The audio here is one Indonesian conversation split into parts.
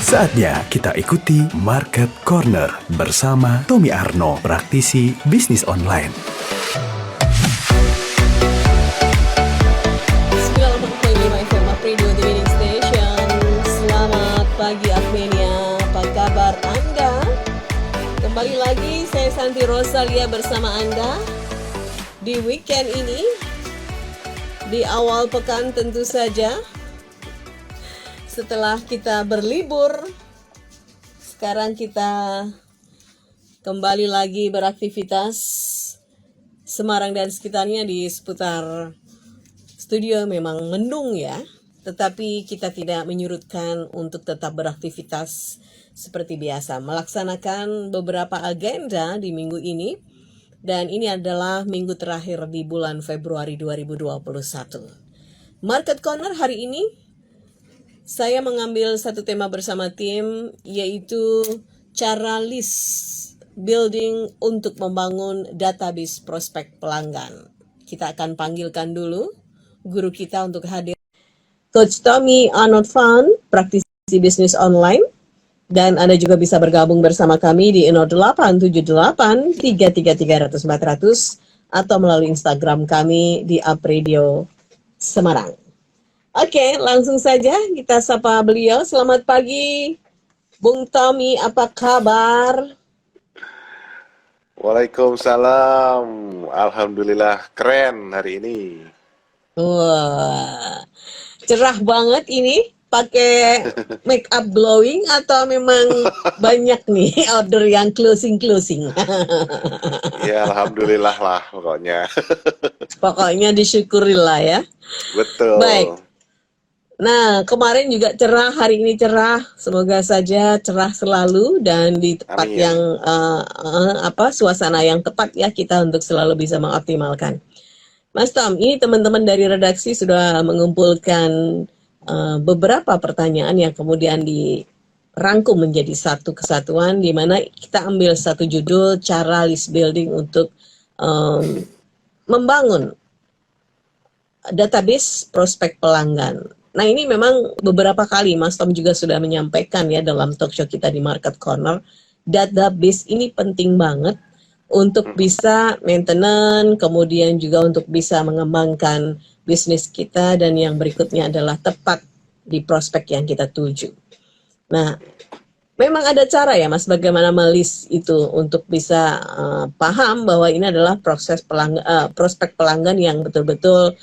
Saatnya kita ikuti Market Corner bersama Tommy Arno, praktisi bisnis online. 90.5 FM Radio The Winning Station. Selamat pagi Armenia, apa kabar Anda? Kembali lagi saya Santi Rosalia bersama Anda di weekend ini, di awal pekan tentu saja. Setelah kita berlibur, sekarang kita kembali lagi beraktivitas Semarang dan sekitarnya di seputar studio. Memang mendung ya, tetapi kita tidak menyurutkan untuk tetap beraktivitas seperti biasa, melaksanakan beberapa agenda di minggu ini. Dan ini adalah minggu terakhir di bulan Februari 2021. Market Corner hari ini saya mengambil satu tema bersama tim, yaitu cara list building untuk membangun database prospek pelanggan. Kita akan panggilkan dulu guru kita untuk hadir. Coach Tommy Arnold Fan, praktisi bisnis online. Dan Anda juga bisa bergabung bersama kami di 0878 333 400 atau melalui Instagram kami di @radio Semarang. Oke, langsung saja kita sapa beliau. Selamat pagi, Bung Tommy, apa kabar? Waalaikumsalam. Alhamdulillah keren hari ini. Wah, cerah banget ini. Pakai make up glowing atau memang banyak nih order yang closing? Ya alhamdulillah lah pokoknya. Pokoknya disyukurilah ya. Betul. Baik. Nah, kemarin juga cerah, hari ini cerah. Semoga saja cerah selalu dan di tempat Amin. yang suasana yang tepat ya, kita untuk selalu bisa mengoptimalkan. Mas Tom, ini teman-teman dari redaksi sudah mengumpulkan beberapa pertanyaan yang kemudian dirangkum menjadi satu kesatuan, di mana kita ambil satu judul, cara list building untuk membangun database prospek pelanggan. Nah, ini memang beberapa kali Mas Tom juga sudah menyampaikan ya dalam talk show kita di Market Corner, database ini penting banget untuk bisa maintenance, kemudian juga untuk bisa mengembangkan bisnis kita, dan yang berikutnya adalah tepat di prospek yang kita tuju. Nah, memang ada cara ya Mas bagaimana melis itu untuk bisa paham bahwa ini adalah prospek pelanggan yang betul-betul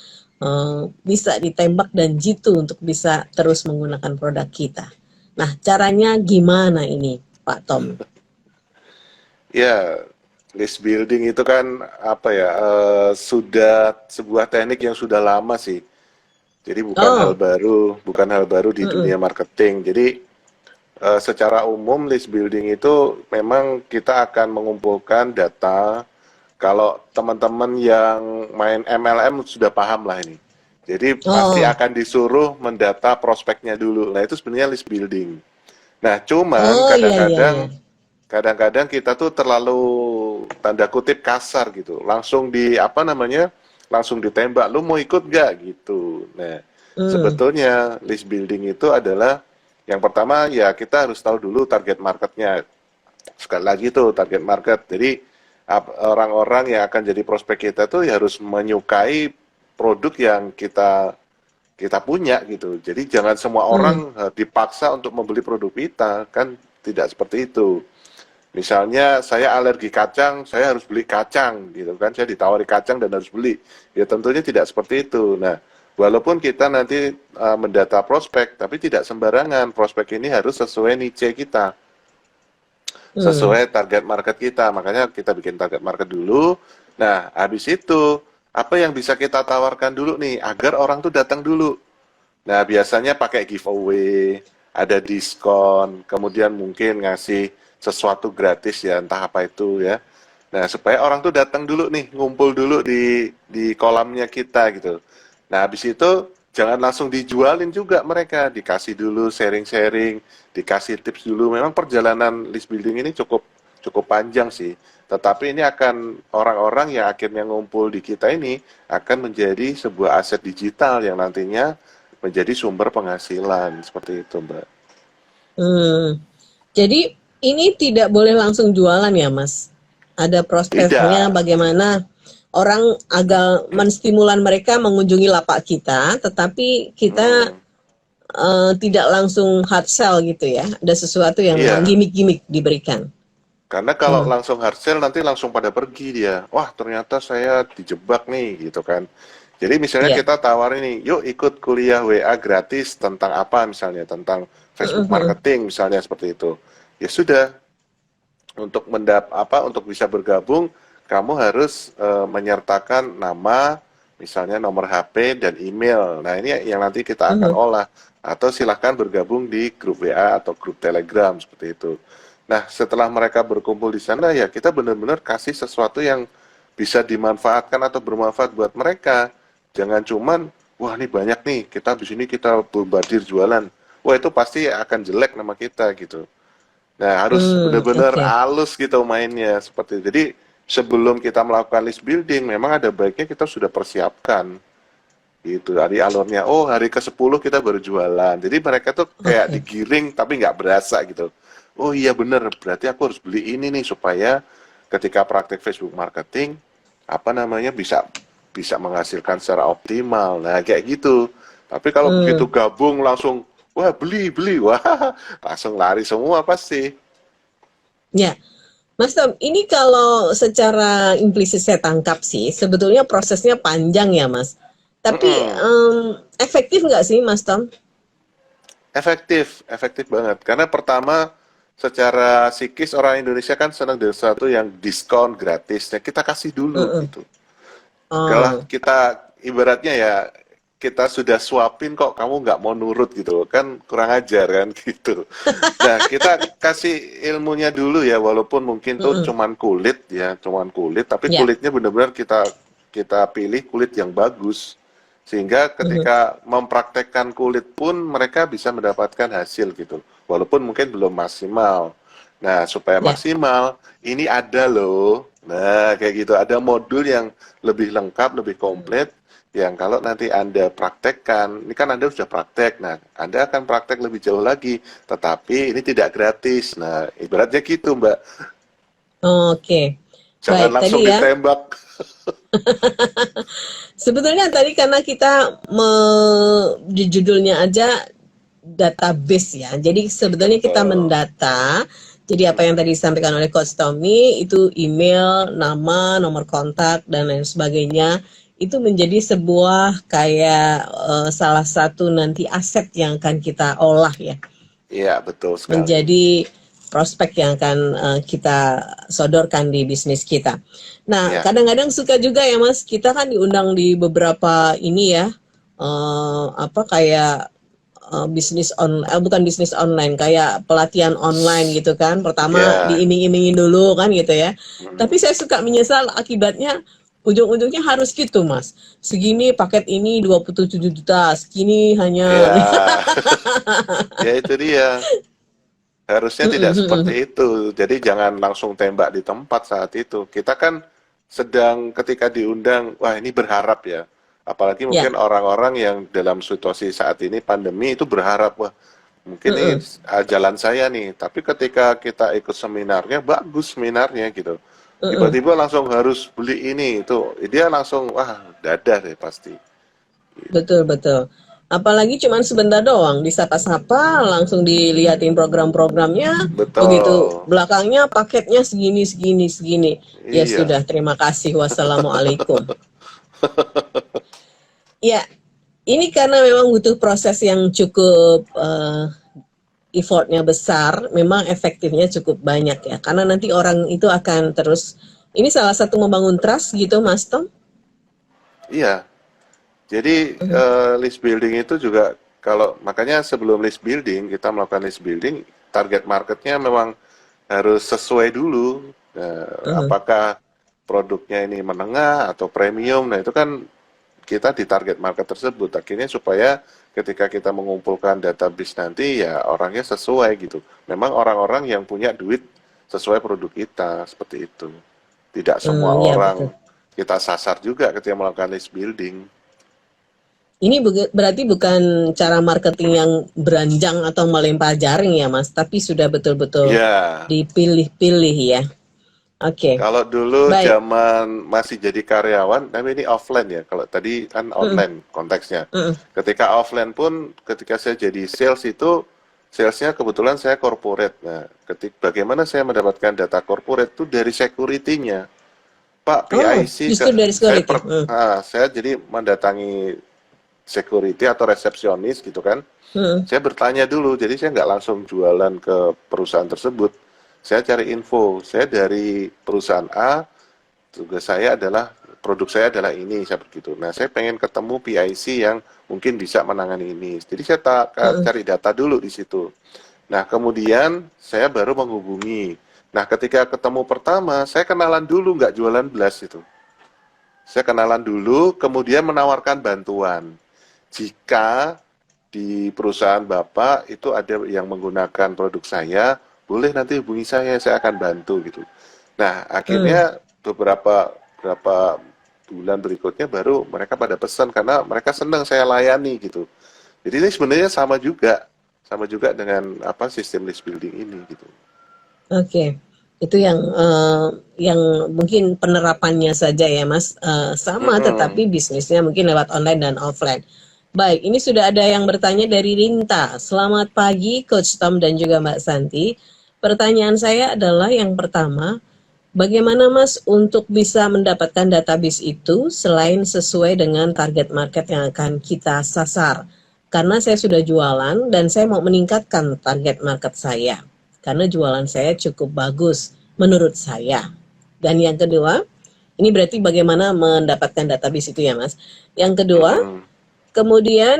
bisa ditembak dan jitu untuk bisa terus menggunakan produk kita. Nah, caranya gimana ini, Pak Tom? Ya, list building itu kan sudah sebuah teknik yang sudah lama sih. Jadi bukan hal baru di dunia marketing. Jadi secara umum list building itu memang kita akan mengumpulkan data. Kalau teman-teman yang main MLM sudah paham lah ini. Jadi pasti akan disuruh mendata prospeknya dulu. Nah, itu sebenarnya list building. Nah, cuman kadang-kadang kita tuh terlalu tanda kutip kasar gitu. Langsung langsung ditembak, lu mau ikut gak gitu. Nah, sebetulnya list building itu adalah yang pertama ya kita harus tahu dulu target marketnya. Sekali lagi tuh target market. Jadi orang-orang yang akan jadi prospek kita tuh ya harus menyukai produk yang kita punya gitu. Jadi jangan semua orang dipaksa untuk membeli produk kita, kan tidak seperti itu. Misalnya saya alergi kacang, saya harus beli kacang gitu kan, saya ditawari kacang dan harus beli. Ya tentunya tidak seperti itu. Nah, walaupun kita nanti mendata prospek, tapi tidak sembarangan. Prospek ini harus sesuai niche kita. Sesuai target market kita, makanya kita bikin target market dulu. Nah, habis itu apa yang bisa kita tawarkan dulu nih agar orang tuh datang dulu. Nah, biasanya pakai giveaway, ada diskon, kemudian mungkin ngasih sesuatu gratis ya, entah apa itu ya. Nah, supaya orang tuh datang dulu nih, ngumpul dulu di kolamnya kita gitu. Nah, habis itu jangan langsung dijualin juga mereka, dikasih dulu sharing-sharing, dikasih tips dulu. Memang perjalanan list building ini cukup panjang sih. Tetapi ini akan orang-orang yang akhirnya ngumpul di kita ini akan menjadi sebuah aset digital yang nantinya menjadi sumber penghasilan, seperti itu, Mbak. Hmm. Jadi ini tidak boleh langsung jualan ya, Mas? Ada prosesnya Tidak. bagaimana orang agar menstimulan mereka mengunjungi lapak kita, tetapi kita Mm, tidak langsung hard sell gitu ya. Ada sesuatu yang iya. gimmick-gimmick diberikan. Karena kalau Hmm. langsung hard sell nanti langsung pada pergi dia. Wah, ternyata saya dijebak nih gitu kan. Jadi misalnya Ya. kita tawarin nih, yuk ikut kuliah WA gratis tentang apa misalnya, tentang Facebook Mhm. marketing misalnya seperti itu. Ya sudah, untuk bisa bergabung kamu harus menyertakan nama, misalnya nomor HP dan email. Nah, ini yang nanti kita akan Mhm. olah atau silahkan bergabung di grup WA atau grup Telegram seperti itu. Nah, setelah mereka berkumpul di sana ya kita benar-benar kasih sesuatu yang bisa dimanfaatkan atau bermanfaat buat mereka. Jangan cuman wah ini banyak nih, kita di sini kita bombardir jualan. Wah, itu pasti akan jelek nama kita gitu. Nah, harus benar-benar Oke. halus gitu mainnya seperti itu. Jadi sebelum kita melakukan list building, memang ada baiknya kita sudah persiapkan gitu dari alurnya. Oh, hari ke-10 kita baru jualan. Jadi mereka tuh kayak Oke. digiring tapi nggak berasa gitu. Oh iya bener, berarti aku harus beli ini nih supaya ketika praktek Facebook marketing apa namanya bisa bisa menghasilkan secara optimal. Nah, kayak gitu. Tapi kalau begitu Hmm. gabung langsung wah beli beli wah langsung lari semua pasti. Ya. Mas Tom, ini kalau secara implisit saya tangkap sih, sebetulnya prosesnya panjang ya, Mas. Tapi Mm-mm. efektif nggak sih, Mas Tom? Efektif, efektif banget. Karena pertama, secara psikis orang Indonesia kan senang dengan sesuatu yang diskon gratisnya. Kita kasih dulu Heeh. gitu. Kalau Oh, kita ibaratnya ya kita sudah suapin kok kamu nggak mau nurut gitu kan kurang ajar kan gitu. Nah kita kasih ilmunya dulu ya walaupun mungkin tuh heeh. cuman kulit ya cuman kulit tapi Ya. kulitnya benar-benar kita kita pilih kulit yang bagus sehingga Mhm. ketika mempraktekkan kulit pun mereka bisa mendapatkan hasil gitu walaupun mungkin belum maksimal. Nah supaya Ya. maksimal ini ada loh. Nah kayak gitu ada modul yang lebih lengkap, lebih komplit, yang kalau nanti Anda praktekkan, ini kan Anda sudah praktek, nah Anda akan praktek lebih jauh lagi, tetapi ini tidak gratis. Nah, ibaratnya gitu, Mbak. Oke. Jangan Baik, langsung tadi ya. ditembak. Sebetulnya tadi karena kita di judulnya aja database ya. Jadi sebetulnya kita Betul. mendata. Jadi apa yang tadi disampaikan oleh Coach Tommy itu email, nama, nomor kontak dan lain sebagainya itu menjadi sebuah kayak salah satu nanti aset yang akan kita olah ya, Iya, betul sekali. menjadi prospek yang akan kita sodorkan di bisnis kita. Nah, Ya, kadang-kadang suka juga ya Mas, kita kan diundang di beberapa ini ya, apa kayak bisnis bukan bisnis online, kayak pelatihan online gitu kan. Pertama ya. diiming-imingin dulu kan gitu ya. Tapi Mm. saya suka menyesal akibatnya ujung-ujungnya harus gitu Mas. Segini paket ini 27 juta, segini hanya Ya, ya itu dia. Harusnya tidak seperti itu. Jadi jangan langsung tembak di tempat saat itu. Kita kan sedang ketika diundang, wah ini berharap ya. Apalagi ya. mungkin orang-orang yang dalam situasi saat ini pandemi itu berharap, wah mungkin ini jalan saya nih. Tapi ketika kita ikut seminarnya, bagus seminarnya gitu. Tiba-tiba langsung harus beli ini itu. Dia langsung, wah dadah deh pasti. Betul, betul. Apalagi cuman sebentar doang, disapa-sapa, langsung dilihatin program-programnya, begitu Betul. belakangnya paketnya segini, segini, segini. Ya Iya. sudah, terima kasih. Wassalamualaikum. Ya, ini karena memang butuh proses yang cukup effortnya besar, memang efektifnya cukup banyak ya. Karena nanti orang itu akan terus, ini salah satu membangun trust gitu, Mas Tom. Iya. Jadi list building itu juga kalau makanya sebelum list building kita melakukan list building target marketnya memang harus sesuai dulu. Apakah produknya ini menengah atau premium? Nah itu kan kita di target market tersebut. Akhirnya supaya ketika kita mengumpulkan database nanti ya orangnya sesuai gitu. Memang orang-orang yang punya duit sesuai produk kita seperti itu. Tidak semua Ya betul. orang kita sasar juga ketika melakukan list building. Ini berarti bukan cara marketing yang beranjang atau melempar jaring ya Mas, tapi sudah betul-betul Ya, dipilih-pilih ya. Oke, kalau dulu baik. zaman masih jadi karyawan, tapi ini offline ya. Kalau tadi kan Mm, online konteksnya. mm, Ketika offline pun, ketika saya jadi sales itu, salesnya kebetulan saya corporate. Nah, bagaimana saya mendapatkan data corporate itu dari security-nya. Pak, Oh, PIC, justru dari security. saya jadi mendatangi security atau resepsionis gitu kan. Mm, Saya bertanya dulu, jadi saya nggak langsung jualan ke perusahaan tersebut. Saya cari info, saya dari perusahaan A, tugas saya adalah, produk saya adalah ini, saya begitu. Nah, saya pengen ketemu PIC yang mungkin bisa menangani ini. Jadi saya mm, cari data dulu di situ. Nah, kemudian saya baru menghubungi. Nah, ketika ketemu pertama, saya kenalan dulu, nggak jualan belas itu. Saya kenalan dulu, kemudian menawarkan bantuan. Jika di perusahaan Bapak itu ada yang menggunakan produk saya, boleh nanti hubungi saya akan bantu gitu. Nah, mm. akhirnya beberapa bulan berikutnya baru mereka pada pesan karena mereka senang saya layani gitu. Jadi ini sebenarnya sama juga dengan apa sistem list building ini gitu. Oke, itu yang mungkin penerapannya saja ya Mas, sama Mm-mm. tetapi bisnisnya mungkin lewat online dan offline. Baik, ini sudah ada yang bertanya dari Rinta. Selamat pagi Coach Tom dan juga Mbak Santi. Pertanyaan saya adalah yang pertama, bagaimana Mas untuk bisa mendapatkan database itu selain sesuai dengan target market yang akan kita sasar? Karena saya sudah jualan dan saya mau meningkatkan target market saya. Karena jualan saya cukup bagus menurut saya. Dan yang kedua, ini berarti bagaimana mendapatkan database itu ya Mas. Yang kedua, Mm-mm. kemudian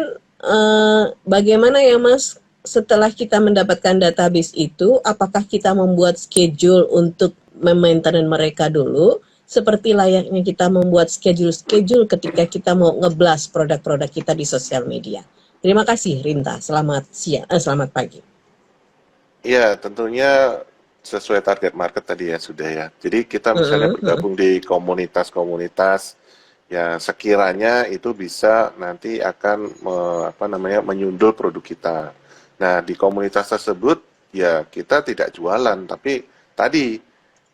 bagaimana ya Mas setelah kita mendapatkan database itu, apakah kita membuat schedule untuk memaintain mereka dulu, seperti layaknya kita membuat schedule-schedule ketika kita mau ngeblas produk-produk kita di sosial media. Terima kasih Rinta, selamat siang, selamat pagi. Iya, tentunya sesuai target market tadi ya sudah ya. Jadi kita misalnya Mm, mm, bergabung di komunitas-komunitas yang sekiranya itu bisa nanti akan apa namanya menyundul produk kita. Nah, di komunitas tersebut ya kita tidak jualan, tapi tadi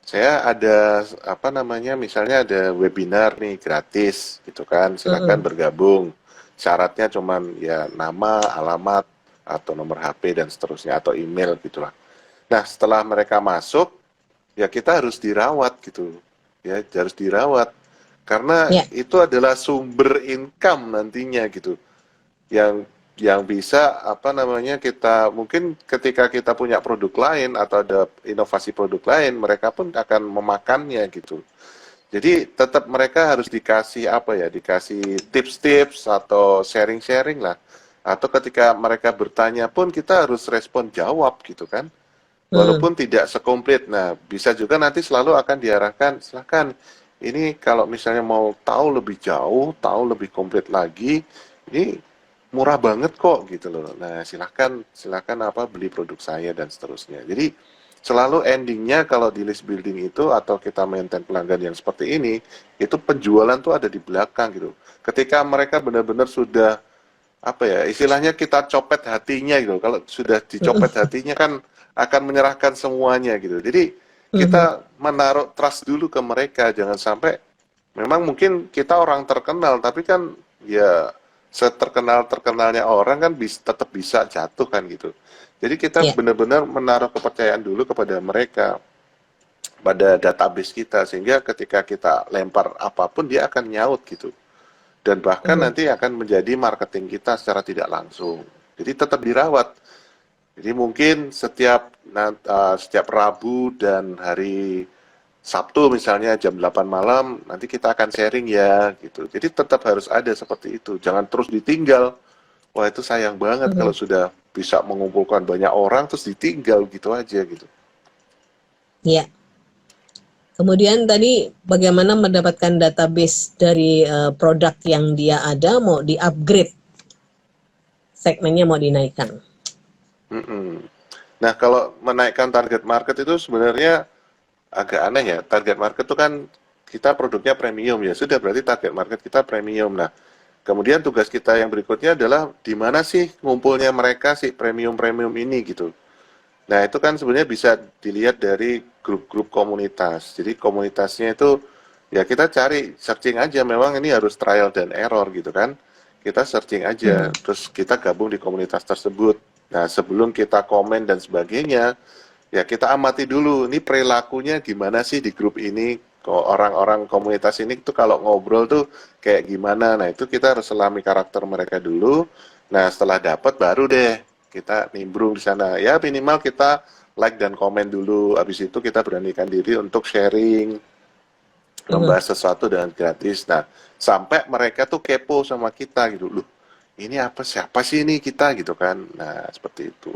saya ada apa namanya misalnya ada webinar nih gratis gitu kan, silakan mm, bergabung. Syaratnya cuman ya nama, alamat atau nomor HP dan seterusnya atau email gitulah. Nah, setelah mereka masuk, ya kita harus dirawat gitu. Ya, harus dirawat. Karena ya, itu adalah sumber income nantinya gitu. Yang bisa apa namanya kita mungkin ketika kita punya produk lain atau ada inovasi produk lain, mereka pun akan memakannya gitu. Jadi tetap mereka harus dikasih apa ya, dikasih tips-tips atau sharing-sharing lah. Atau ketika mereka bertanya pun kita harus respon jawab gitu kan. mm, Walaupun tidak sekomplit. Nah, bisa juga nanti selalu akan diarahkan, silahkan ini kalau misalnya mau tahu lebih jauh, tahu lebih komplit lagi, ini murah banget kok gitu loh. Nah, silahkan silahkan apa beli produk saya dan seterusnya. Jadi selalu endingnya kalau di list building itu atau kita maintain pelanggan yang seperti ini, itu penjualan tuh ada di belakang gitu. Ketika mereka benar-benar sudah apa ya istilahnya kita copet hatinya gitu. Kalau sudah dicopet mm, hatinya kan akan menyerahkan semuanya gitu. Jadi mm, kita menaruh trust dulu ke mereka, jangan sampai memang mungkin kita orang terkenal tapi kan ya seterkenal terkenalnya orang kan tetap bisa jatuh kan gitu. Jadi kita ya, benar-benar menaruh kepercayaan dulu kepada mereka pada database kita sehingga ketika kita lempar apapun dia akan nyaut gitu dan bahkan mm, nanti akan menjadi marketing kita secara tidak langsung. Jadi tetap dirawat. Jadi mungkin setiap Rabu dan hari Sabtu misalnya jam 8 malam nanti kita akan sharing ya gitu. Jadi tetap harus ada seperti itu. Jangan terus ditinggal. Wah, itu sayang banget kalau mm, sudah bisa mengumpulkan banyak orang terus ditinggal gitu aja gitu. ya. Kemudian tadi bagaimana mendapatkan database dari produk yang dia ada mau di-upgrade, segmennya mau dinaikkan. Mm-mm. Nah, kalau menaikkan target market itu sebenarnya agak aneh ya. Target market itu kan kita produknya premium ya. Sudah berarti target market kita premium. Nah, Kemudian tugas kita yang berikutnya adalah di mana sih ngumpulnya mereka sih premium-premium ini gitu. Nah, itu kan sebenarnya bisa dilihat dari grup-grup komunitas. Jadi komunitasnya itu ya kita cari, searching aja, memang ini harus trial dan error gitu kan. Kita searching aja, terus kita gabung di komunitas tersebut. Nah, sebelum kita komen dan sebagainya, ya kita amati dulu, ini perilakunya gimana sih di grup ini, kok orang-orang komunitas ini tuh kalau ngobrol tuh kayak gimana. Nah, itu kita harus selami karakter mereka dulu. Nah, setelah dapat baru deh kita nimbrung di sana. Ya minimal kita like dan komen dulu. Habis itu kita beranikan diri untuk sharing, membahas sesuatu dengan gratis. Nah, sampai mereka tuh kepo sama kita gitu. Loh, ini apa, siapa sih ini kita gitu kan. Nah, seperti itu.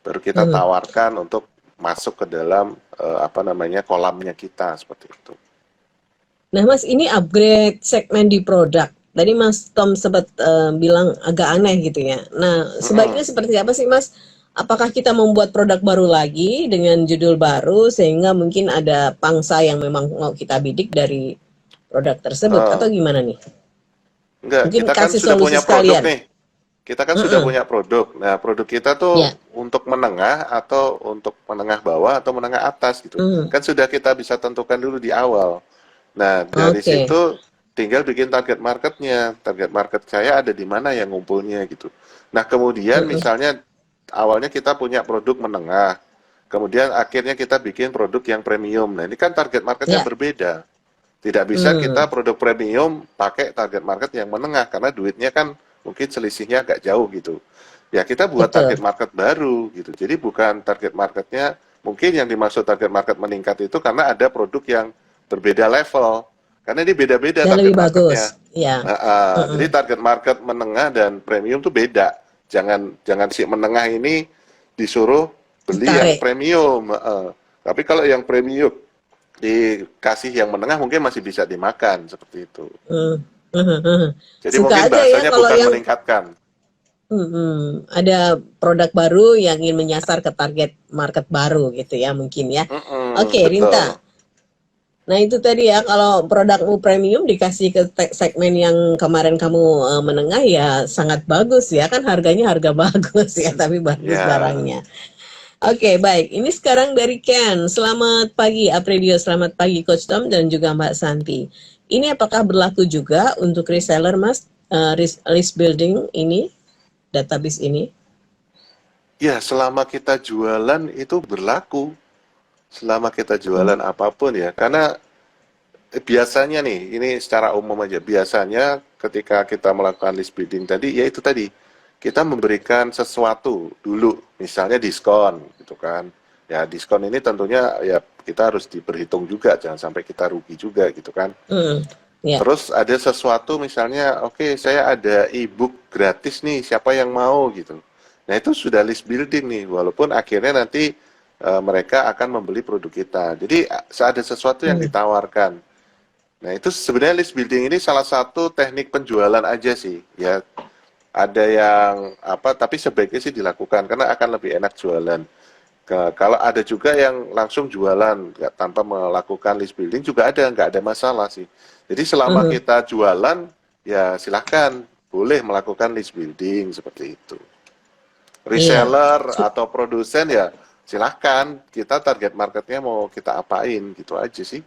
Baru kita tawarkan untuk masuk ke dalam kolamnya kita seperti itu. Nah Mas, ini upgrade segmen di produk. Tadi Mas Tom sempat bilang agak aneh gitu ya. Nah, sebaiknya seperti apa sih Mas? Apakah kita membuat produk baru lagi dengan judul baru sehingga mungkin ada pangsa yang memang mau kita bidik dari produk tersebut atau gimana nih? Enggak, Mungkin kita kan kasih sudah solusi punya produk sekalian. nih. Kita kan sudah punya produk. Nah, produk kita tuh Ya. untuk menengah atau untuk menengah bawah atau menengah atas gitu. Kan sudah kita bisa tentukan dulu di awal. Nah, dari Oke. situ tinggal bikin target marketnya. Target market saya ada di mana yang ngumpulnya gitu. Nah, kemudian misalnya awalnya kita punya produk menengah. Kemudian akhirnya kita bikin produk yang premium. Nah, ini kan target marketnya Ya. berbeda. Tidak bisa kita produk premium pakai target market yang menengah karena duitnya kan mungkin selisihnya agak jauh gitu. Ya kita buat Betul. target market baru gitu. Jadi bukan target marketnya, mungkin yang dimaksud target market meningkat itu karena ada produk yang berbeda level. Karena ini beda-beda Dan target lebih marketnya. bagus. Ya. Jadi target market menengah dan premium tuh beda. Jangan si menengah ini disuruh beli yang Tarik. premium. Tapi kalau yang premium dikasih yang menengah mungkin masih bisa dimakan seperti itu. Jadi Suka mungkin aja ya bahasanya kalau bukan yang meningkatkan. ada produk baru yang ingin menyasar ke target market baru gitu ya mungkin ya. Oke, Betul. Rinta. Nah itu tadi ya, kalau produkmu premium dikasih ke segmen yang kemarin kamu menengah ya sangat bagus ya, kan harganya harga bagus ya, tapi bagus Ya, barangnya. Oke, baik. Ini sekarang dari Ken. Selamat pagi, Apredio. Selamat pagi, Coach Tom dan juga Mbak Santi. Ini apakah berlaku juga untuk reseller, Mas? List building ini, database ini? ya selama kita jualan itu berlaku. Selama kita jualan apapun ya. Karena biasanya nih, ini secara umum aja. Biasanya ketika kita melakukan list building tadi, ya itu tadi. Kita memberikan sesuatu dulu. Misalnya diskon gitu kan. Ya diskon ini tentunya ya kita harus diperhitung juga. Jangan sampai kita rugi juga gitu kan. Ya. Terus ada sesuatu misalnya, oke, saya ada e-book gratis nih, siapa yang mau gitu. Nah itu sudah list building nih, walaupun akhirnya nanti mereka akan membeli produk kita. Jadi ada sesuatu yang ditawarkan. Nah itu sebenarnya list building ini salah satu teknik penjualan aja sih, ya. Ada yang apa, tapi sebaiknya sih dilakukan karena akan lebih enak jualan. Kalau ada juga yang langsung jualan tanpa melakukan list building juga ada, nggak ada masalah sih. Jadi selama kita jualan ya silahkan boleh melakukan list building seperti itu. Iya. Reseller atau produsen ya silahkan, kita target marketnya mau kita apain gitu aja sih.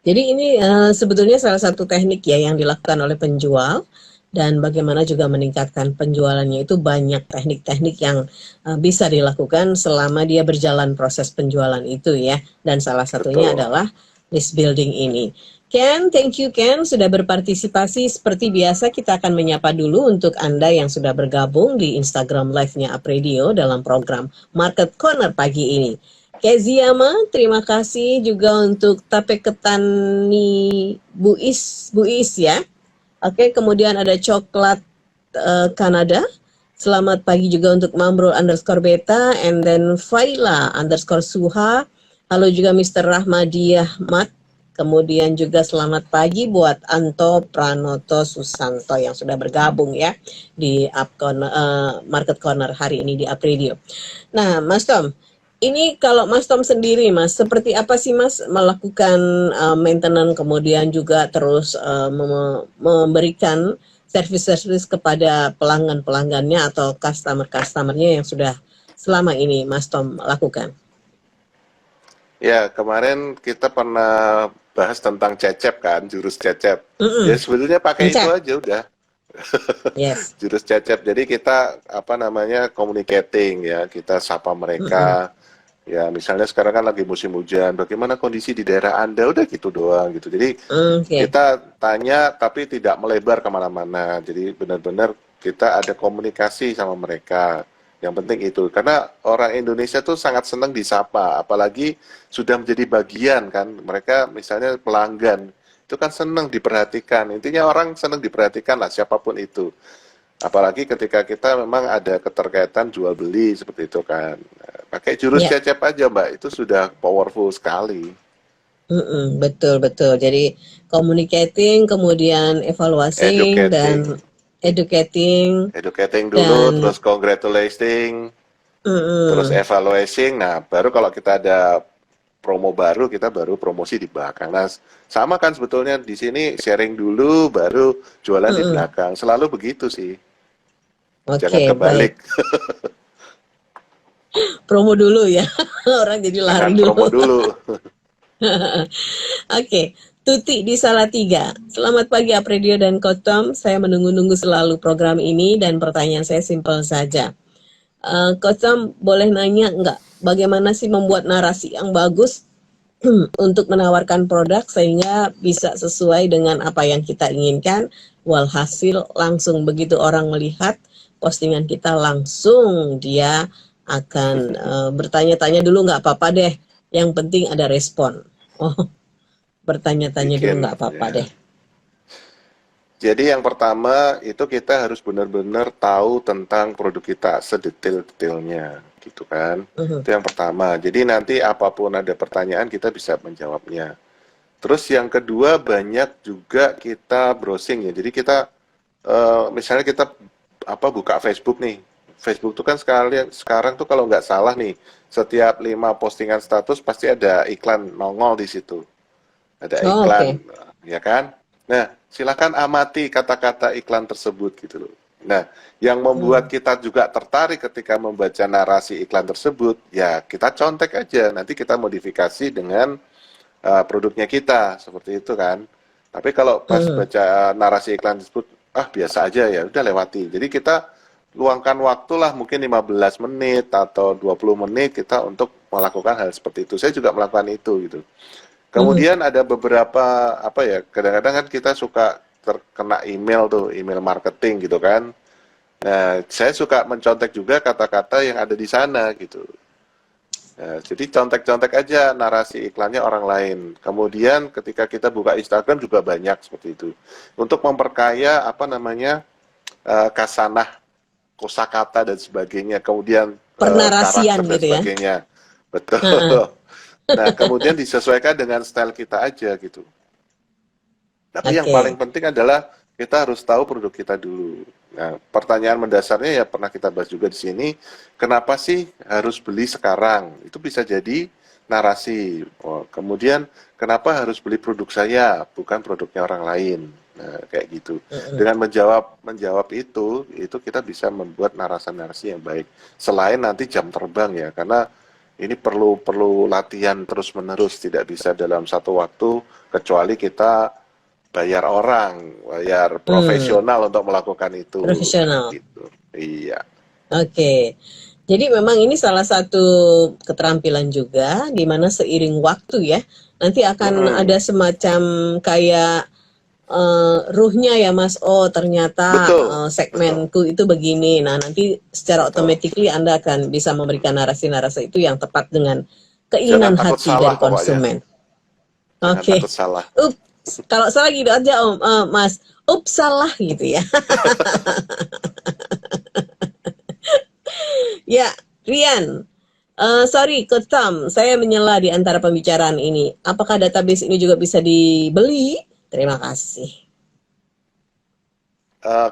Jadi ini sebetulnya salah satu teknik ya yang dilakukan oleh penjual dan bagaimana juga meningkatkan penjualannya itu banyak teknik-teknik yang bisa dilakukan selama dia berjalan proses penjualan itu ya. Dan salah satunya Betul. adalah list building ini. Ken, thank you Ken sudah berpartisipasi. Seperti biasa kita akan menyapa dulu untuk Anda yang sudah bergabung di Instagram Live-nya Apredio dalam program Market Corner pagi ini. Keziyama, terima kasih juga untuk Tape Ketani Bu Is ya. Oke, kemudian ada coklat Kanada. Selamat pagi juga untuk Mamrul underscore beta, and then Faila underscore Suha. Halo juga Mr. Rahmadiyah Mat. Kemudian juga selamat pagi buat Anto Pranoto Susanto yang sudah bergabung ya di Market Corner hari ini di Apredio. Nah, Mas Tom, Ini kalau Mas Tom sendiri, Mas, seperti apa sih Mas melakukan maintenance kemudian juga terus memberikan servis-servis kepada pelanggan-pelanggannya atau customer-customernya yang sudah selama ini Mas Tom lakukan? Ya, kemarin kita pernah bahas tentang cecep kan, jurus cecep. Ya Mm-mm. sebenarnya pakai itu Encep. aja udah, Yes. jurus cecep. Jadi kita apa namanya communicating ya, kita sapa Mm-mm. mereka. Ya misalnya sekarang kan lagi musim hujan, bagaimana kondisi di daerah Anda? Udah gitu doang gitu. Jadi Oke. kita tanya tapi tidak melebar kemana-mana. Jadi benar-benar kita ada komunikasi sama mereka. Yang penting itu. Karena orang Indonesia tuh sangat senang disapa. Apalagi sudah menjadi bagian kan. Mereka misalnya pelanggan. Itu kan senang diperhatikan. Intinya orang senang diperhatikan lah siapapun itu. Apalagi ketika kita memang ada keterkaitan jual beli seperti itu kan. Nah, pakai jurus Ya. cecep aja Mbak. Itu sudah powerful sekali. Mm-mm. Betul betul. Jadi communicating, kemudian evaluating Educating. dan educating Educating dulu, dan terus congratulating, terus mm-mm. evaluating. Nah, baru kalau kita ada promo baru, kita baru promosi di belakang. Nah, sama kan sebetulnya di sini sharing dulu, baru jualan di Mm-mm. belakang. Selalu begitu sih. Jangan Oke, baik. kebalik. Promo dulu ya. Orang jadi lari Jangan dulu. promo dulu. Oke, Tuti di Salatiga. Selamat pagi Apredio dan Kotom. Saya menunggu-nunggu selalu program ini dan pertanyaan saya simpel saja. Kotom boleh nanya nggak bagaimana sih membuat narasi yang bagus untuk menawarkan produk sehingga bisa sesuai dengan apa yang kita inginkan. Walhasil langsung begitu orang melihat postingan kita langsung dia akan bertanya-tanya dulu nggak apa-apa deh. Yang penting ada respon. Oh, bertanya-tanya dulu Bikin, nggak apa-apa deh. ya. Jadi yang pertama itu kita harus benar-benar tahu tentang produk kita sedetail-detailnya, gitu kan. Mhm. Itu yang pertama. Jadi nanti apapun ada pertanyaan kita bisa menjawabnya. Terus yang kedua banyak juga kita browsing ya. Jadi kita misalnya kita apa buka Facebook nih. Facebook tuh kan sekarang tuh kalau nggak salah nih, setiap 5 postingan status pasti ada iklan nongol di situ. Ada Oh, iklan, oke. ya kan? Nah, silakan amati kata-kata iklan tersebut gitu loh. Nah, yang membuat Hmm. kita juga tertarik ketika membaca narasi iklan tersebut, ya kita contek aja. Nanti kita modifikasi dengan produknya kita, seperti itu kan. Tapi kalau pas Hmm. baca narasi iklan tersebut, ah biasa aja ya, udah lewati. Jadi kita luangkan waktu lah mungkin 15 menit atau 20 menit kita untuk melakukan hal seperti itu. Saya juga melakukan itu gitu. Mhm. Kemudian ada beberapa apa ya, kadang-kadang kan kita suka terkena email tuh, email marketing gitu kan. Nah, saya suka mencontek juga kata-kata yang ada di sana gitu. Nah, jadi contek-contek aja narasi iklannya orang lain. Kemudian ketika kita buka Instagram juga banyak seperti itu. Untuk memperkaya apa namanya kasanah kosakata dan sebagainya. Kemudian Pernarasian karakter dan gitu ya. sebagainya. Heeh. Betul. Nah, kemudian disesuaikan dengan style kita aja gitu. Tapi yang paling Oke. penting adalah kita harus tahu produk kita dulu. Nah, pertanyaan mendasarnya ya pernah kita bahas juga di sini, kenapa sih harus beli sekarang? Itu bisa jadi narasi. Oh, kemudian kenapa harus beli produk saya, bukan produknya orang lain? Nah, kayak gitu. Mhm. Dengan menjawab itu kita bisa membuat narasi-narasi yang baik. Selain nanti jam terbang ya, karena ini perlu perlu latihan terus-menerus, tidak bisa dalam satu waktu, kecuali kita bayar orang, bayar Hmm. profesional untuk melakukan itu. Nah, Profesional. gitu. Iya, Oke. Jadi memang ini salah satu keterampilan juga di mana seiring waktu ya, nanti akan ada mm-mm. semacam kayak ruhnya ya Mas. Oh, ternyata Betul, betul, segmenku itu begini. Nah, nanti secara betul. automatically Anda akan bisa memberikan narasi-narasi itu yang tepat dengan Jangan keinginan takut hati salah dari pokoknya. konsumen. Jangan Oke. takut salah. Ups, kalau salah gitu aja Om, Mas. Ups, salah gitu ya. Ya, Rian. Sorry, Coach Tom, saya menyela di antara pembicaraan ini. Apakah database ini juga bisa dibeli? Terima kasih.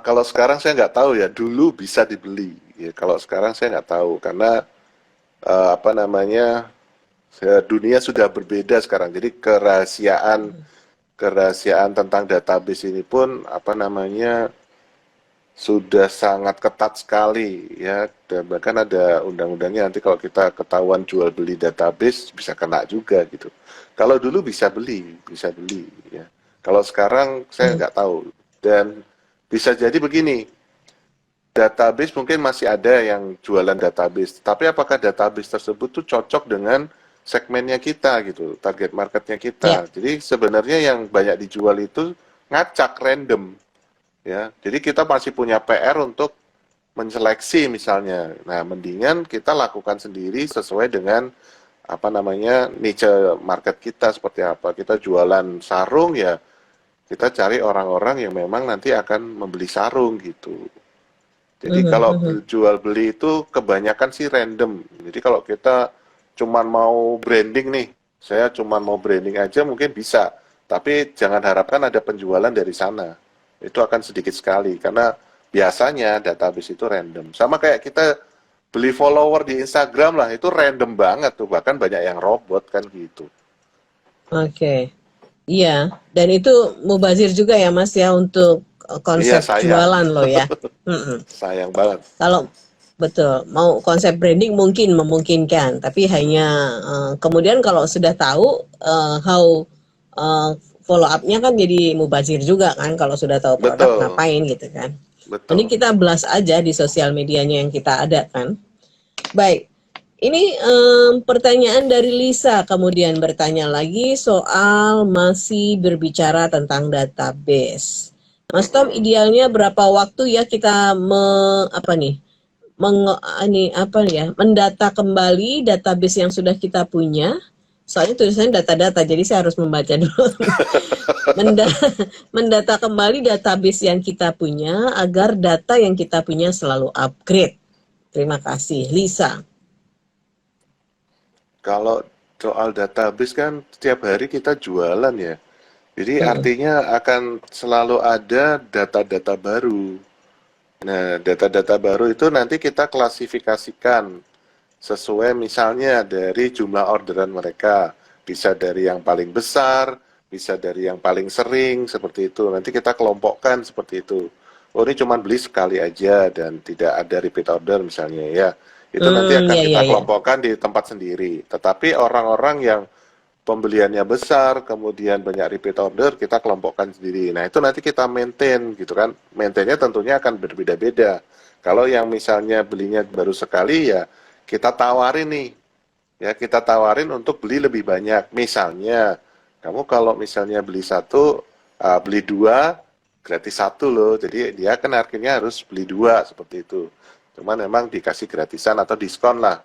Kalau sekarang saya nggak tahu ya. Dulu bisa dibeli. Ya, kalau sekarang saya nggak tahu karena apa namanya, dunia sudah berbeda sekarang. Jadi kerahasiaan tentang database ini pun apa namanya sudah sangat ketat sekali ya, dan bahkan ada undang-undangnya nanti kalau kita ketahuan jual beli database bisa kena juga gitu. Kalau dulu bisa beli ya. Kalau sekarang saya Hmm. nggak tahu. Dan bisa jadi begini, database mungkin masih ada yang jualan database, tapi apakah database tersebut tuh cocok dengan segmennya kita gitu, target marketnya Ya. kita. Jadi sebenarnya yang banyak dijual itu ngacak random ya. Jadi kita masih punya PR untuk menseleksi misalnya. Nah, mendingan kita lakukan sendiri sesuai dengan apa namanya niche market kita seperti apa. Kita jualan sarung ya, kita cari orang-orang yang memang nanti akan membeli sarung gitu. Jadi Mhm, kalau mhm. jual beli itu kebanyakan sih random. Jadi kalau kita cuman mau branding nih, saya cuman mau branding aja mungkin bisa. Tapi jangan harapkan ada penjualan dari sana. Itu akan sedikit sekali karena biasanya database itu random. Sama kayak kita beli follower di Instagram lah, itu random banget tuh. Bahkan banyak yang robot kan gitu. Oke. Iya, dan itu mubazir juga ya Mas ya untuk Iya konsep sayang, jualan lo ya. Mm-mm. sayang banget. Kalau betul mau konsep branding mungkin memungkinkan, tapi hanya kemudian kalau sudah tahu how follow up-nya kan jadi mubazir juga kan kalau sudah tahu produk Betul, ngapain gitu kan. Mending betul. kita blast aja di sosial medianya yang kita ada kan. Baik, ini pertanyaan dari Lisa kemudian bertanya lagi soal masih berbicara tentang database. Mas Tom, Mm-mm. idealnya berapa waktu ya kita apa nih ini apa ya mendata kembali database yang sudah kita punya. Soalnya tulisannya data-data, jadi saya harus membaca dulu. Menda mendata kembali database yang kita punya agar data yang kita punya selalu upgrade. Terima kasih, Lisa. Kalau soal database kan setiap hari kita jualan ya. Jadi Hmm. artinya akan selalu ada data-data baru. Nah, data-data baru itu nanti kita klasifikasikan sesuai misalnya dari jumlah orderan mereka. Bisa dari yang paling besar, bisa dari yang paling sering, seperti itu. Nanti kita kelompokkan seperti itu. Oh, ini cuma beli sekali aja dan tidak ada repeat order misalnya ya. Itu nanti akan Ya, kita ya, ya. kelompokkan di tempat sendiri. Tetapi orang-orang yang pembeliannya besar, kemudian banyak repeat order, kita kelompokkan sendiri. Nah, itu nanti kita maintain gitu kan. Maintainnya tentunya akan berbeda-beda. Kalau yang misalnya belinya baru sekali ya kita tawarin nih. Ya, kita tawarin untuk beli lebih banyak. Misalnya, kamu kalau misalnya beli satu, beli dua, gratis satu loh. Jadi dia kan akhirnya harus beli dua seperti itu. Cuman memang dikasih gratisan atau diskon lah.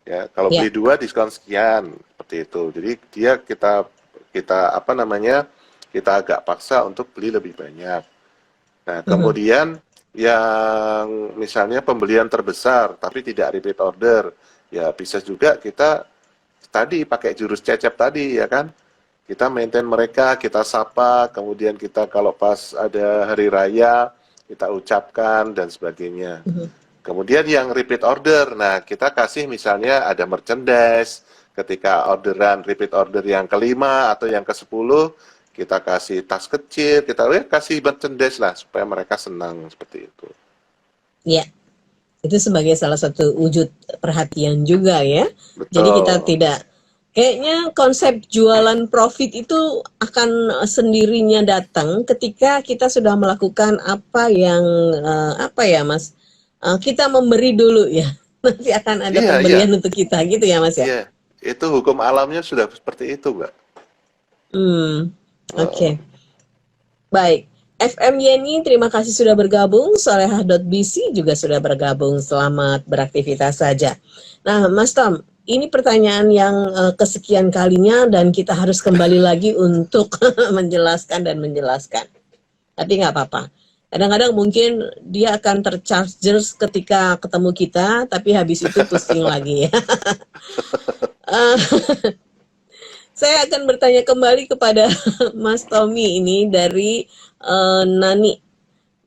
Ya, kalau Ya. beli dua diskon sekian seperti itu. Jadi dia kita kita apa namanya kita agak paksa untuk beli lebih banyak. Nah, Mhm. kemudian yang misalnya pembelian terbesar tapi tidak repeat order, ya bisa juga kita tadi pakai jurus cecep tadi ya kan. Kita maintain mereka, kita sapa, kemudian kita kalau pas ada hari raya kita ucapkan dan sebagainya. Mhm. Kemudian yang repeat order, nah kita kasih misalnya ada merchandise, ketika orderan repeat order yang kelima atau yang ke-10, kita kasih tas kecil, kita kasih merchandise lah supaya mereka senang seperti itu. Ya, itu sebagai salah satu wujud perhatian juga ya. Jadi kita Betul. tidak kayaknya konsep jualan profit itu akan sendirinya datang ketika kita sudah melakukan apa yang apa ya Mas? Kita memberi dulu ya. Nanti akan ada Iya, iya, pemberian untuk kita gitu ya Mas ya. iya. Itu hukum alamnya sudah seperti itu, Mbak. Hmm. Heeh. Oke. Baik. FM Yeni, terima kasih sudah bergabung. Solehah.bc juga sudah bergabung. Selamat beraktivitas saja. Nah, Mas Tom, ini pertanyaan yang kesekian kalinya dan kita harus kembali lagi untuk menjelaskan dan menjelaskan. Tapi nggak apa-apa. Kadang-kadang mungkin dia akan tercharges ketika ketemu kita, tapi habis itu pusing lagi ya. Eh, Saya akan bertanya kembali kepada Mas Tommy ini dari Nani.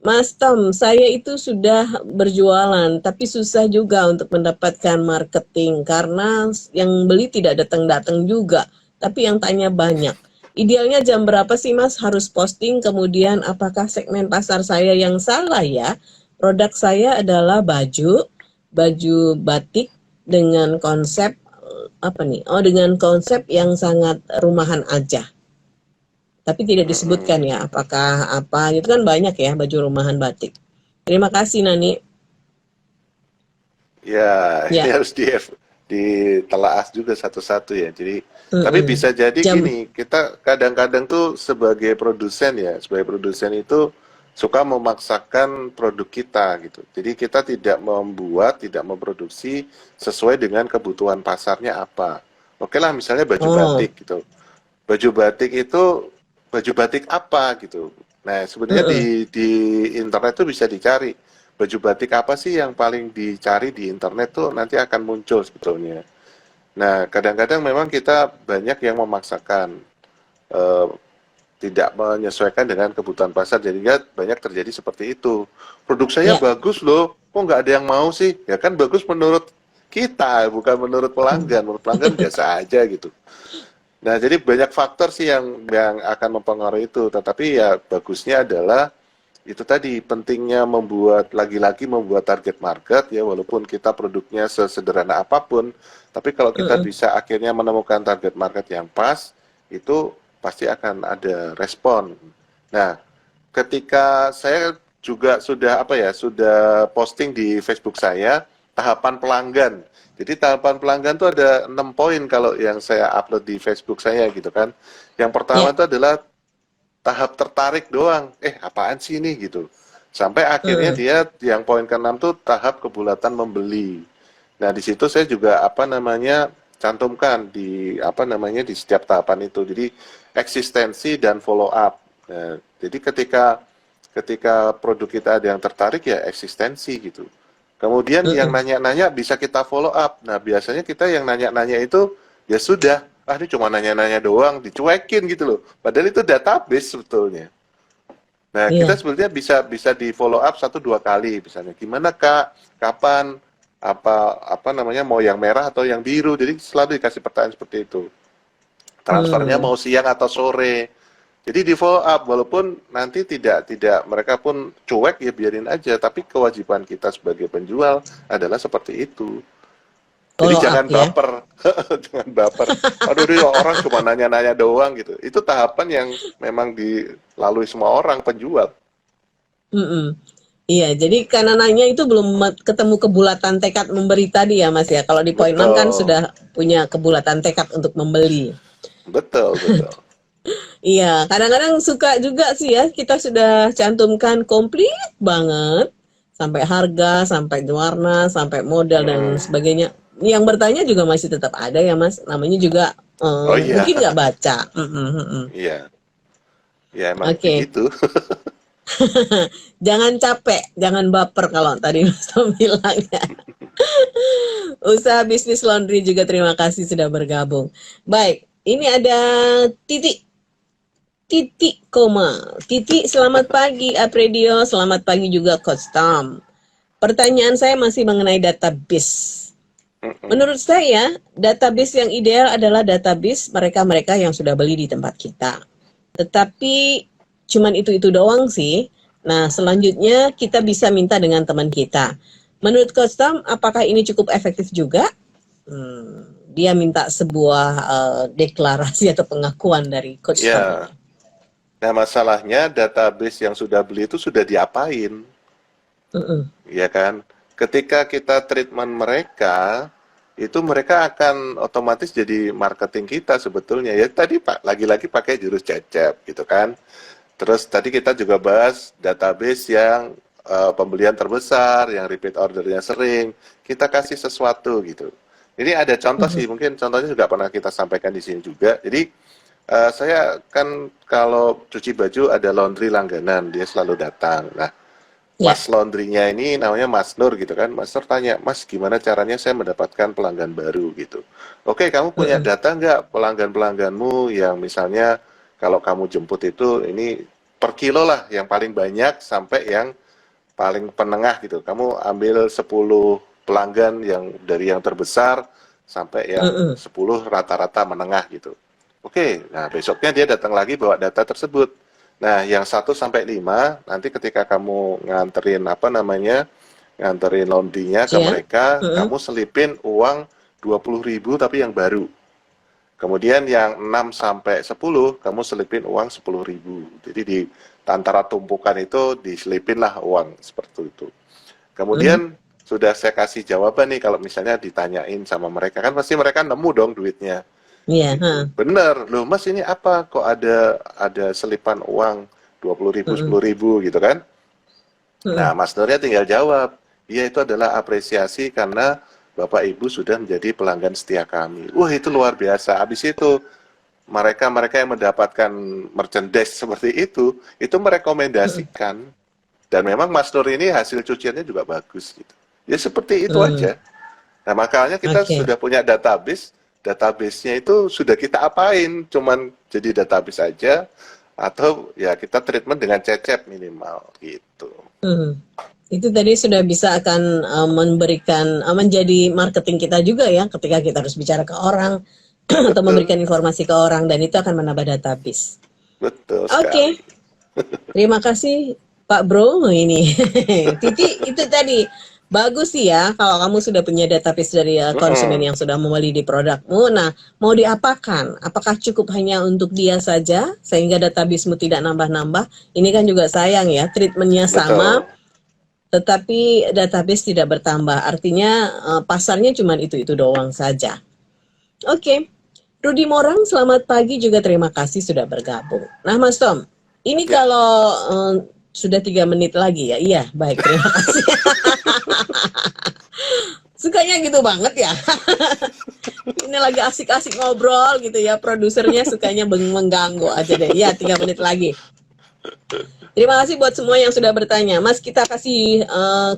Mas Tom, saya itu sudah berjualan, tapi susah juga untuk mendapatkan marketing karena yang beli tidak datang-datang juga, tapi yang tanya banyak. Idealnya jam berapa sih Mas harus posting? Kemudian apakah segmen pasar saya yang salah ya? Produk saya adalah baju batik dengan konsep apa nih? Oh, dengan konsep yang sangat rumahan aja. Tapi tidak disebutkan Mm-mm. ya apakah apa gitu kan banyak ya baju rumahan batik. Terima kasih Nani. Ya, ini Ya, harus ditelaah juga satu-satu ya. Jadi, tapi mm-mm. bisa jadi Jam, gini, kita kadang-kadang tuh sebagai produsen ya, sebagai produsen itu suka memaksakan produk kita gitu. Jadi kita tidak membuat, tidak memproduksi sesuai dengan kebutuhan pasarnya apa. Oke lah, misalnya baju oh, batik gitu. Baju batik itu baju batik apa gitu. Nah, sebenarnya mm-mm. di internet tuh bisa dicari baju batik apa sih yang paling dicari di internet tuh nanti akan muncul sebetulnya. Nah, kadang-kadang memang kita banyak yang memaksakan eh, tidak menyesuaikan dengan kebutuhan pasar, jadinya banyak terjadi seperti itu. Produk saya Ya, bagus loh, kok nggak ada yang mau sih? Ya kan bagus menurut kita, bukan menurut pelanggan. Menurut pelanggan biasa aja gitu. Nah, jadi banyak faktor sih yang akan mempengaruhi itu. Tetapi ya bagusnya adalah itu tadi pentingnya membuat lagi-lagi membuat target market ya walaupun kita produknya sesederhana apapun, tapi kalau kita mm-mm. bisa akhirnya menemukan target market yang pas, itu pasti akan ada respon. Nah, ketika saya juga sudah apa ya, sudah posting di Facebook saya tahapan pelanggan. Jadi tahapan pelanggan itu ada 6 poin kalau yang saya upload di Facebook saya gitu kan. Yang Ya, pertama itu adalah tahap tertarik doang. Apaan sih ini gitu. Sampai akhirnya mm-mm. dia yang poin ke-6 tuh tahap kebulatan membeli. Nah, di situ saya juga apa namanya cantumkan di apa namanya di setiap tahapan itu. Jadi eksistensi dan follow up. Nah, jadi ketika ketika produk kita ada yang tertarik ya eksistensi gitu. Kemudian yang Mm-mm. nanya-nanya bisa kita follow up. Nah, biasanya kita yang nanya-nanya itu ya sudah, ini cuma nanya-nanya doang, dicuekin gitu loh. Padahal itu database sebetulnya. Nah, kita Iya. sebetulnya bisa bisa di follow up 1 2 kali misalnya. Gimana Kak? Kapan? Apa namanya mau yang merah atau yang biru? Jadi selalu dikasih pertanyaan seperti itu. Transfernya Hmm. mau siang atau sore. Jadi di follow up walaupun nanti tidak mereka pun cuek ya biarin aja, tapi kewajiban kita sebagai penjual adalah seperti itu. Jadi Follow up jangan ya. baper, jangan baper. Aduh, dia orang cuma nanya-nanya doang gitu. Itu tahapan yang memang dilalui semua orang penjual. Mm-mm. Iya, jadi karena nanya itu belum ketemu kebulatan tekad memberi tadi ya Mas ya. Kalau di poin 6 kan Betul, sudah punya kebulatan tekad untuk membeli. betul, betul. Iya, kadang-kadang suka juga sih ya, kita sudah cantumkan komplit banget, sampai harga, sampai warna, sampai model dan Mm-mm. sebagainya. Yang bertanya juga masih tetap ada ya Mas, namanya juga Oh iya, mungkin nggak baca. Mm-mm, mm-mm. iya, ya emang Oke, begitu. jangan capek, jangan baper kalau tadi Mas Tom bilang ya. Usaha bisnis laundry juga terima kasih sudah bergabung. Baik, ini ada titik titik koma. Titik selamat pagi Apredio, selamat pagi juga Coach Tom. Pertanyaan saya masih mengenai database. Mm-mm. Menurut saya, database yang ideal adalah database mereka-mereka yang sudah beli di tempat kita. Tetapi cuman itu-itu doang sih. Nah, selanjutnya kita bisa minta dengan teman kita. Menurut Coach Tom, apakah ini cukup efektif juga? Dia minta sebuah deklarasi atau pengakuan dari Coach Tom ini. Ya, nah masalahnya database yang sudah beli itu sudah diapain, Mm-mm. ya kan? Ketika kita treatment mereka, itu mereka akan otomatis jadi marketing kita sebetulnya. Ya tadi Pak, lagi-lagi pakai jurus cecep gitu kan. Terus tadi kita juga bahas database yang pembelian terbesar, yang repeat ordernya sering, kita kasih sesuatu gitu. Ini ada contoh Mhm. sih, mungkin contohnya juga pernah kita sampaikan di sini juga. Jadi saya kan kalau cuci baju ada laundry langganan, dia selalu datang. Nah, Ya. Mas laundrynya ini namanya Mas Nur gitu kan. Mas Nur tanya, Mas gimana caranya saya mendapatkan pelanggan baru gitu. Oke, kamu punya Mm-mm. data nggak pelanggan-pelangganmu yang misalnya kalau kamu jemput itu ini per kilo lah, yang paling banyak sampai yang paling penengah gitu. Kamu ambil 10 pelanggan yang dari yang terbesar sampai yang Mm-mm. 10 rata-rata menengah gitu. Oke, nah besoknya dia datang lagi bawa data tersebut. Nah, yang 1 sampai 5 nanti ketika kamu nganterin apa namanya, nganterin laundrynya ke Ya. mereka, Mm-mm. kamu selipin uang 20.000 tapi yang baru. Kemudian yang 6 sampai 10 kamu selipin uang 10.000. Jadi di antara tumpukan itu diselipinlah uang seperti itu. Mhm. Kemudian sudah saya kasih jawaban nih kalau misalnya ditanyain sama mereka, kan pasti mereka nemu dong duitnya Iya, gitu. heeh. Bener, loh Mas ini apa kok ada selipan uang 20.000, Mhm. 10.000 gitu kan? Nah, Mhm. Mas Nurnya tinggal jawab, iya itu adalah apresiasi karena Bapak Ibu sudah menjadi pelanggan setia kami. Wah itu luar biasa. Habis itu mereka-mereka yang mendapatkan merchandise seperti itu Mhm. merekomendasikan. Dan memang Mas Nur ini hasil cuciannya juga bagus gitu. Ya seperti itu Mmm, aja. Nah makanya kita oke. sudah punya database, database-nya itu sudah kita apain, cuman jadi database aja, atau ya kita treatment dengan cecep minimal gitu. Mhm. Itu tadi sudah bisa akan, memberikan menjadi marketing kita juga ya, ketika kita harus bicara ke orang atau Betul, memberikan informasi ke orang dan itu akan menambah database. betul Oke, sekali. terima kasih Pak Bro, ini. Titi itu tadi, bagus sih ya kalau kamu sudah punya database dari, konsumen Mm-mm, yang sudah membeli di produkmu. Nah, mau diapakan? Apakah cukup hanya untuk dia saja sehingga databasemu tidak nambah-nambah? Ini kan juga sayang ya, treatment-nya sama, betul. tetapi database tidak bertambah. Artinya, pasarnya cuma itu-itu doang saja. Oke. Rudi Morang, selamat pagi juga terima kasih sudah bergabung. Nah, Mas Tom, ini Ya, kalau sudah 3 menit lagi ya, iya, baik, terima kasih. Sukanya gitu banget ya. Ini lagi asik-asik ngobrol gitu ya, produsernya sukanya mengganggu aja deh. Ya, 3 menit lagi. Terima kasih buat semua yang sudah bertanya. Mas, kita kasih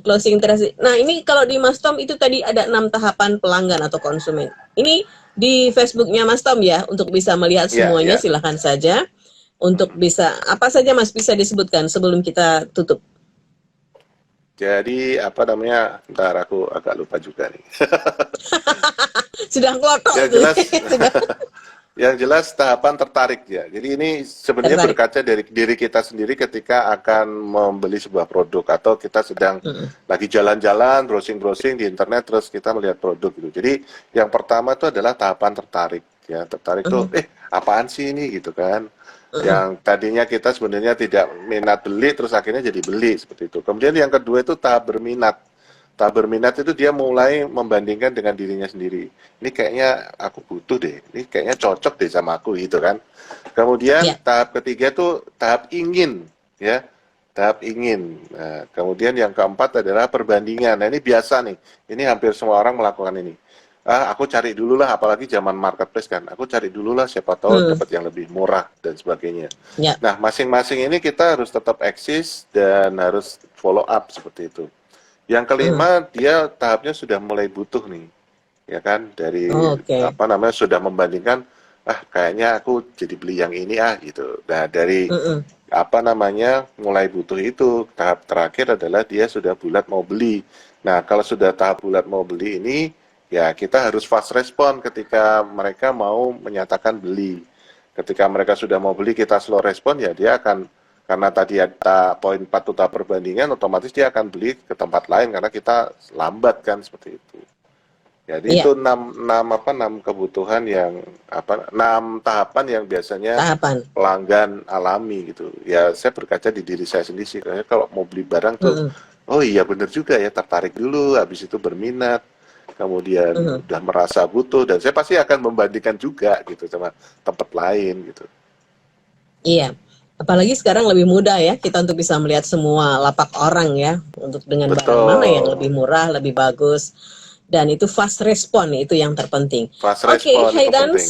closing terakhir. Nah, ini kalau di Mas Tom itu tadi ada 6 tahapan pelanggan atau konsumen. Ini di Facebooknya Mas Tom ya, untuk bisa melihat ya, semuanya ya. silahkan saja. Untuk Mm. bisa, apa saja Mas bisa disebutkan sebelum kita tutup? Jadi apa namanya? Ntar aku agak lupa juga nih. Sudah klotok Yang tuh, jelas, sudah yang jelas tahapan tertarik ya. Jadi ini sebenarnya tertarik. berkaca dari diri kita sendiri ketika akan membeli sebuah produk atau kita sedang Mm-mm. lagi jalan-jalan, browsing-browsing di internet terus kita melihat produk gitu. Jadi yang pertama itu adalah tahapan tertarik ya. Tertarik tuh, Mm-mm. apaan sih ini gitu kan? Mm-mm. Yang tadinya kita sebenarnya tidak minat beli terus akhirnya jadi beli seperti itu. Kemudian yang kedua itu tahap berminat. Tahap berminat itu dia mulai membandingkan dengan dirinya sendiri. Ini kayaknya aku butuh deh, ini kayaknya cocok deh sama aku gitu kan. Kemudian Ya. tahap ketiga itu tahap ingin, ya, tahap ingin. Nah, kemudian yang keempat adalah perbandingan. Nah ini biasa nih, ini hampir semua orang melakukan ini. Aku cari dulu lah, apalagi zaman marketplace kan. Aku cari dulu lah, siapa tahu Hmm. dapat yang lebih murah dan sebagainya. Ya. Nah, masing-masing ini kita harus tetap eksis dan harus follow up seperti itu. Yang Hmm. kelima, dia tahapnya sudah mulai butuh nih, ya kan? Dari Oke. apa namanya sudah membandingkan, kayaknya aku jadi beli yang ini gitu. Nah, dari Mm-mm. apa namanya mulai butuh itu, tahap terakhir adalah dia sudah bulat mau beli. Nah, kalau sudah tahap bulat mau beli ini, ya kita harus fast respon ketika mereka mau menyatakan beli. Ketika mereka sudah mau beli, kita slow respon, ya dia akan karena tadi ada poin 4 tahap perbandingan, otomatis dia akan beli ke tempat lain karena kita lambat kan seperti itu. Jadi Iya, itu enam kebutuhan yang apa 6 tahapan yang biasanya tahapan. pelanggan alami gitu. Ya saya berkaca di diri saya sendiri sih. Kayaknya kalau mau beli barang tuh, Mm-mm. oh iya bener juga ya, tertarik dulu, habis itu berminat, kemudian Mhm. udah merasa butuh, dan saya pasti akan membandingkan juga gitu sama tempat lain gitu. Iya. Apalagi sekarang lebih mudah ya kita untuk bisa melihat semua lapak orang ya, untuk dengan barang mana yang lebih Betul. murah, lebih bagus, dan itu fast respon itu yang terpenting. Fast Oke, respon itu penting. Haydans,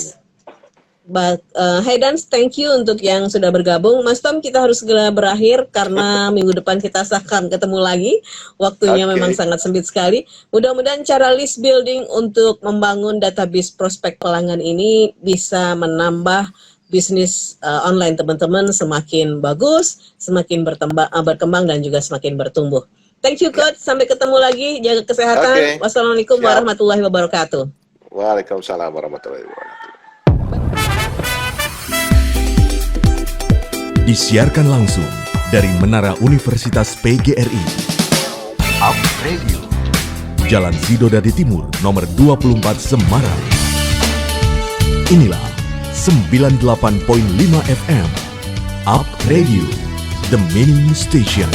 Haydans, thank you untuk yang sudah bergabung. Mas Tom, kita harus segera berakhir karena minggu depan kita akan ketemu lagi. Waktunya memang Oke. sangat sempit sekali. Mudah-mudahan cara list building untuk membangun database prospek pelanggan ini bisa menambah bisnis online teman-teman semakin bagus, semakin berkembang dan juga semakin bertumbuh. Thank you Coach, sampai ketemu lagi, jaga kesehatan. Oke. Wassalamualaikum Siap. warahmatullahi wabarakatuh. Waalaikumsalam warahmatullahi wabarakatuh. Disiarkan langsung dari Menara Universitas PGRI. Up Radio. Jalan Sidodadi Timur, nomor 24 Semarang. Inilah 98.5 FM. Up Radio, The Meaning Station.